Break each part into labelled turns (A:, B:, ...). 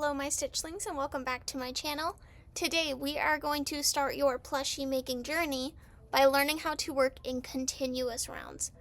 A: Hello my stitchlings and welcome back to my channel. Today we are going to start your plushie making journey by learning how to work in continuous rounds.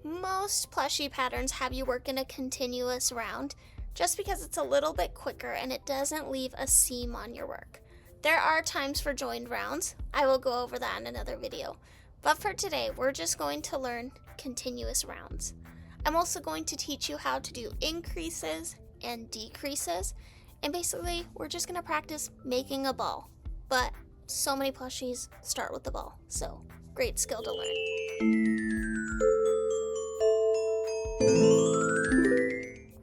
A: Most plushie patterns have you work in a continuous round just because it's a little bit quicker and it doesn't leave a seam on your work. There are times for joined rounds. I will go over that in another video. But for today we're just going to learn continuous rounds. I'm also going to teach you how to do increases and decreases, and basically we're just going to practice making a ball. But so many plushies start with the ball, so great skill to learn.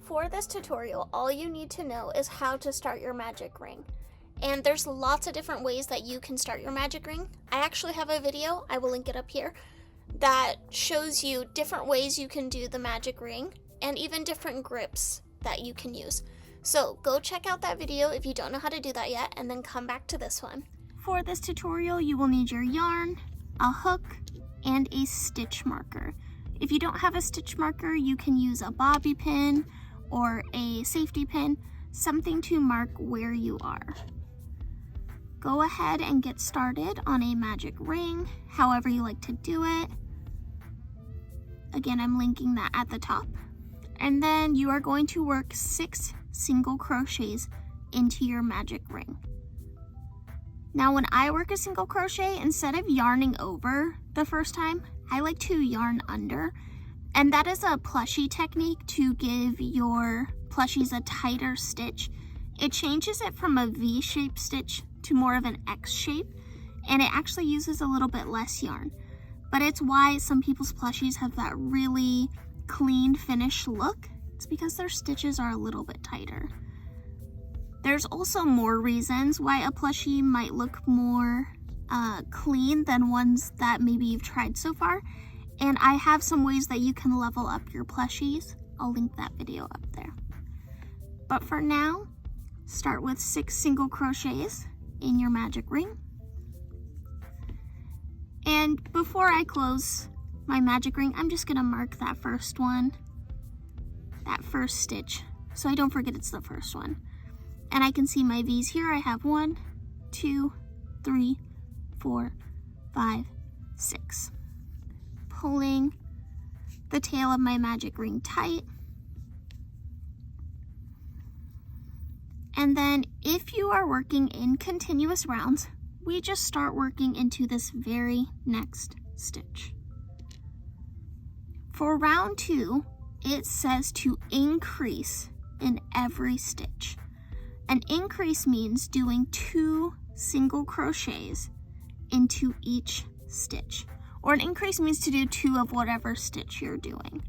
A: For this tutorial, all you need to know is how to start your magic ring. And there's lots of different ways that you can start your magic ring. I actually have a video, I will link it up here, that shows you different ways you can do the magic ring and even different grips that you can use. So go check out that video if you don't know how to do that yet, and then come back to this one. For this tutorial, you will need your yarn, a hook, and a stitch marker. If you don't have a stitch marker, you can use a bobby pin or a safety pin, something to mark where you are. Go ahead and get started on a magic ring, however you like to do it. Again, I'm linking that at the top. And then you are going to work 6 single crochets into your magic ring. Now when I work a single crochet, instead of yarning over the first time, I like to yarn under. And that is a plushie technique to give your plushies a tighter stitch. It changes it from a V-shaped stitch to more of an X shape, and it actually uses a little bit less yarn. But it's why some people's plushies have that really clean finished look. It's because their stitches are a little bit tighter. There's also more reasons why a plushie might look more clean than ones that maybe you've tried so far, and I have some ways that you can level up your plushies. I'll link that video up there. But for now, start with 6 single crochets in your magic ring. And before I close my magic ring, I'm just gonna mark that first one, that first stitch, so I don't forget it's the first one. And I can see my V's here. I have 1, 2, 3, 4, 5, 6. Pulling the tail of my magic ring tight. And then if you are working in continuous rounds, we just start working into this very next stitch. For round 2, it says to increase in every stitch. An increase means doing 2 single crochets into each stitch. Or an increase means to do 2 of whatever stitch you're doing.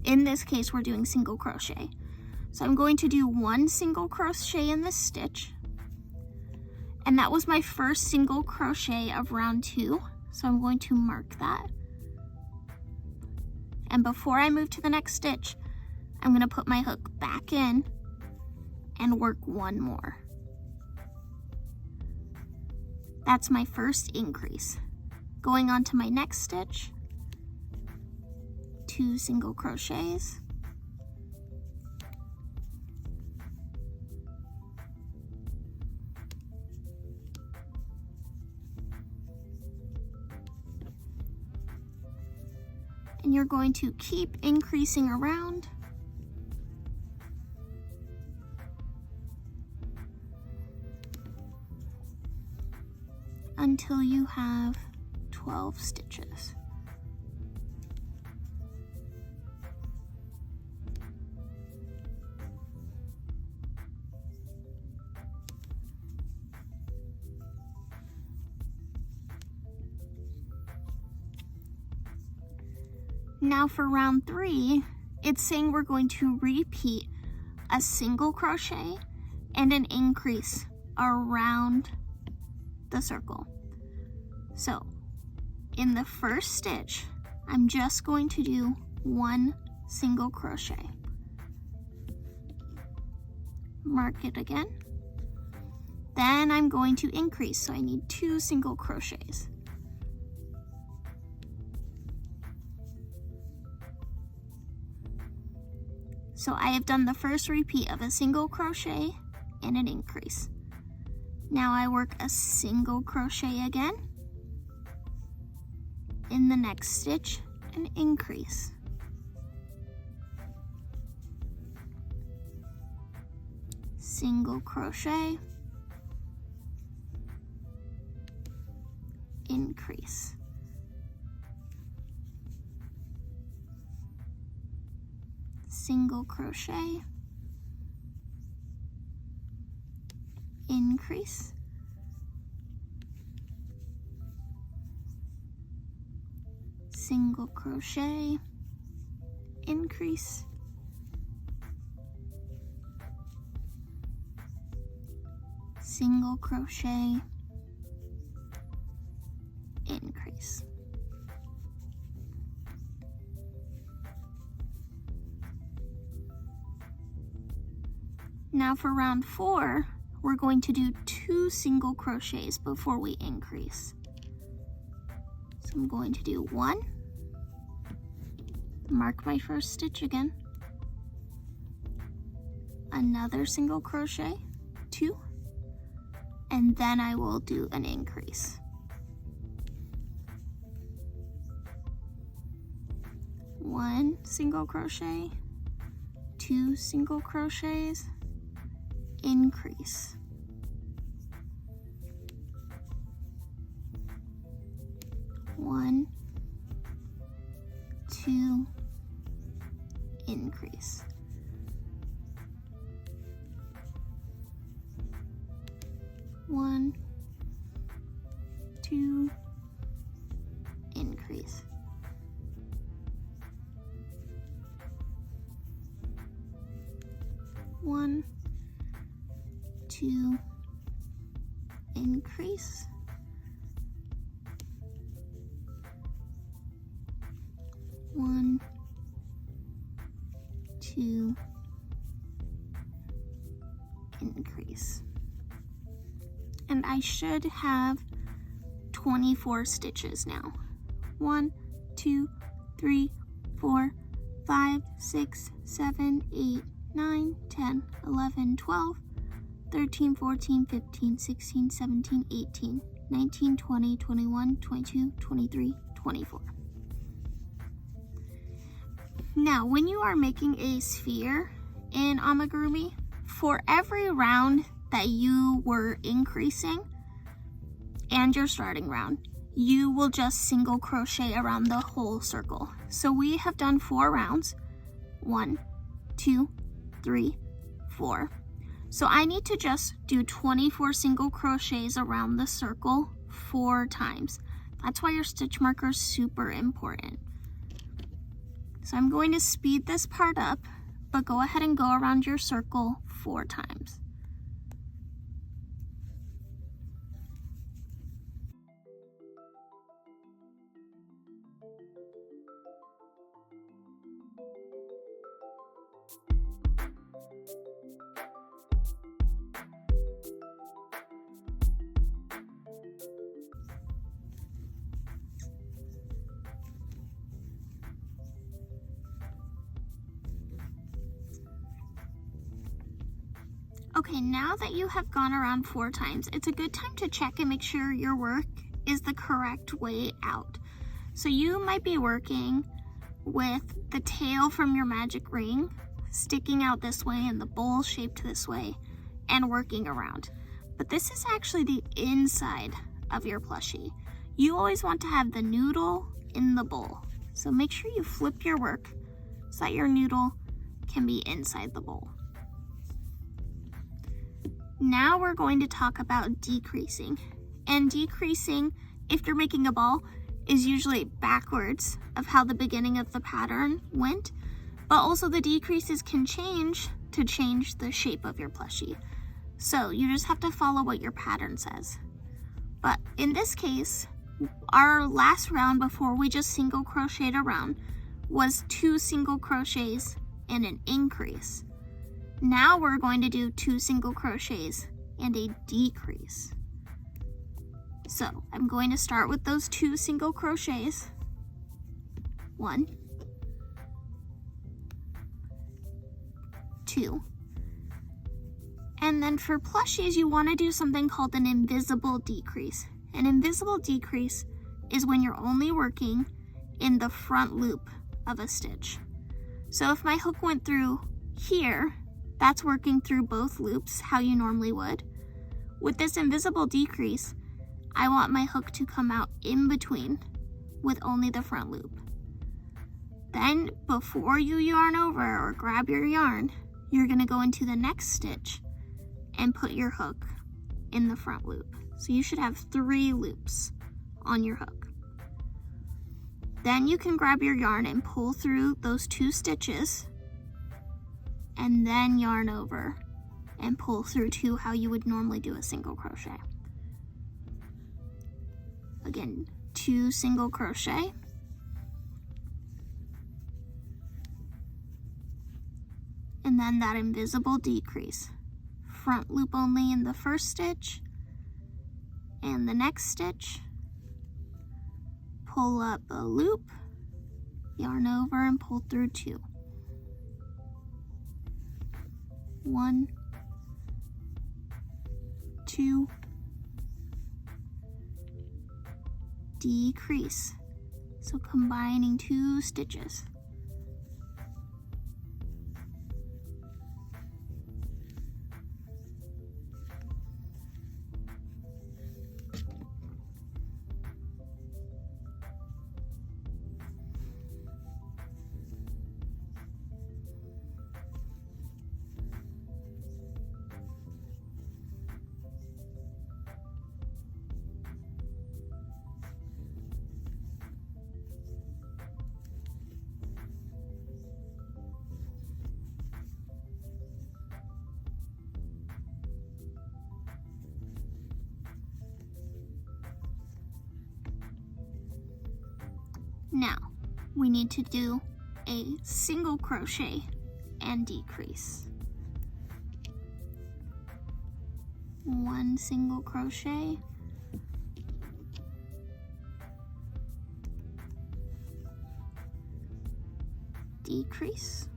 A: In this case, we're doing single crochet. So I'm going to do 1 single crochet in this stitch. And that was my first single crochet of round 2. So I'm going to mark that. And before I move to the next stitch, I'm going to put my hook back in and work 1 more. That's my first increase. Going on to my next stitch, 2 single crochets. And you're going to keep increasing around until you have 12 stitches. Now for round 3, it's saying we're going to repeat a single crochet and an increase around the circle. So in the first stitch, I'm just going to do 1 single crochet. Mark it again. Then I'm going to increase, so I need 2 single crochets. So I have done the first repeat of a single crochet and an increase. Now I work a single crochet again. In the next stitch, an increase. Single crochet, increase. Single crochet, increase. Single crochet, increase. Single crochet, increase. Now for round 4, we're going to do 2 single crochets before we increase. So I'm going to do 1, mark my first stitch again, another single crochet, 2, and then I will do an increase. One single crochet, 2 single crochets, increase. One, 2, increase. One, 2, increase. One, 2, increase. One, 2, increase. And I should have 24 stitches now. 1, 2, 3, 4, 5, 6, 7, 8, 9, 10, 11, 12, 13, 14, 15, 16, 17, 18, 19, 20, 21, 22, 23, 24. Now, when you are making a sphere in Amigurumi, for every round that you were increasing and your starting round, you will just single crochet around the whole circle. So we have done 4 rounds. 1, 2, 3, 4. So I need to just do 24 single crochets around the circle 4 times. That's why your stitch marker is super important. So I'm going to speed this part up, but go ahead and go around your circle 4 times. Okay, now that you have gone around 4 times, it's a good time to check and make sure your work is the correct way out. So you might be working with the tail from your magic ring sticking out this way and the bowl shaped this way and working around. But this is actually the inside of your plushie. You always want to have the noodle in the bowl. So make sure you flip your work so that your noodle can be inside the bowl. Now we're going to talk about decreasing. And decreasing, if you're making a ball, is usually backwards of how the beginning of the pattern went, but also the decreases can change to change the shape of your plushie. So you just have to follow what your pattern says. But in this case, our last round before we just single crocheted around was 2 single crochets and an increase. Now we're going to do 2 single crochets and a decrease. So I'm going to start with those 2 single crochets. 1, 2, And then for plushies, you want to do something called an invisible decrease. An invisible decrease is when you're only working in the front loop of a stitch. So if my hook went through here, that's working through both loops how you normally would. With this invisible decrease, I want my hook to come out in between with only the front loop. Then before you yarn over or grab your yarn, you're going to go into the next stitch and put your hook in the front loop. So you should have 3 loops on your hook. Then you can grab your yarn and pull through those 2 stitches and then yarn over and pull through 2 how you would normally do a single crochet. Again, 2 single crochet. And then that invisible decrease. Front loop only in the first stitch and the next stitch. Pull up a loop, yarn over and pull through 2. 1, 2, decrease. So combining 2 stitches. Now, we need to do a single crochet and decrease. 1 single crochet, decrease,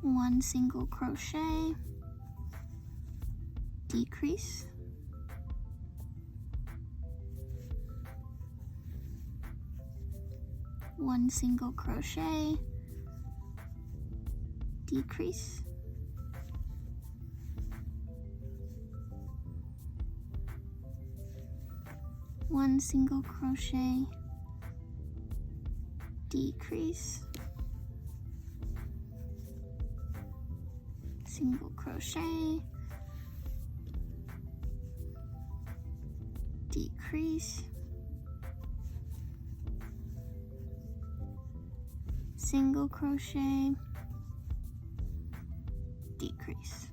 A: 1 single crochet, decrease, 1 single crochet, decrease, 1 single crochet, decrease, single crochet, decrease, single crochet, decrease.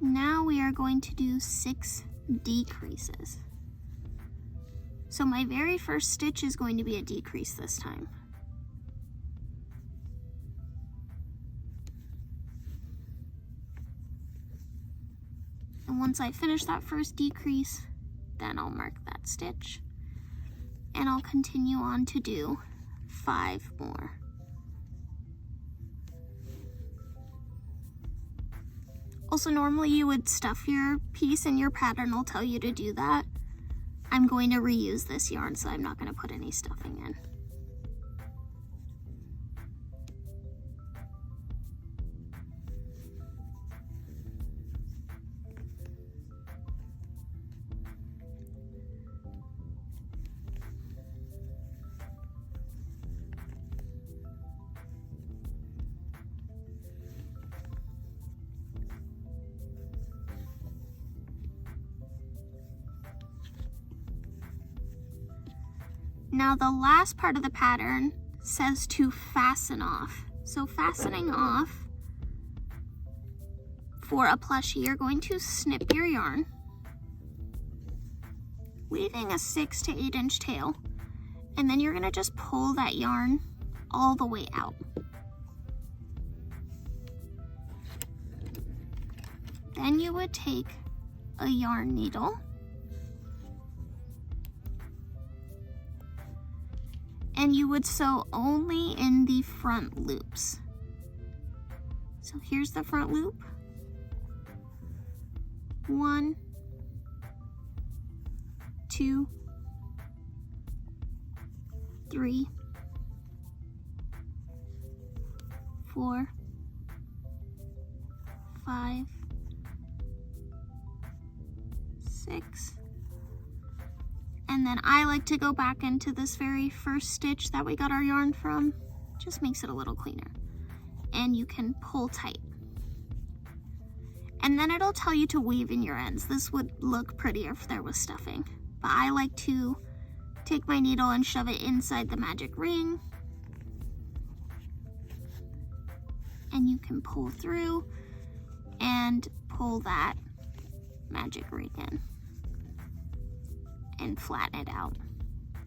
A: Now we are going to do 6 decreases. So my very first stitch is going to be a decrease this time. And once I finish that first decrease, then I'll mark that stitch. And I'll continue on to do 5 more. Also, normally you would stuff your piece and your pattern will tell you to do that. I'm going to reuse this yarn, so I'm not going to put any stuffing in. Now the last part of the pattern says to fasten off. So fastening off, for a plushie, you're going to snip your yarn, leaving a 6 to 8 inch tail, and then you're going to just pull that yarn all the way out. Then you would take a yarn needle and you would sew only in the front loops. So here's the front loop. 1, 2, 3, 4, 5, 6. And then I like to go back into this very first stitch that we got our yarn from. Just makes it a little cleaner. And you can pull tight. And then it'll tell you to weave in your ends. This would look prettier if there was stuffing. But I like to take my needle and shove it inside the magic ring. And you can pull through and pull that magic ring in and flatten it out.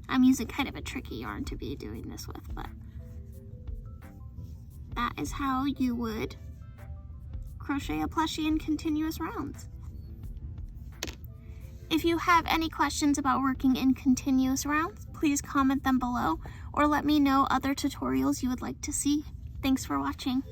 A: I'm using kind of a tricky yarn to be doing this with, but that is how you would crochet a plushie in continuous rounds. If you have any questions about working in continuous rounds, please comment them below or let me know other tutorials you would like to see. Thanks for watching.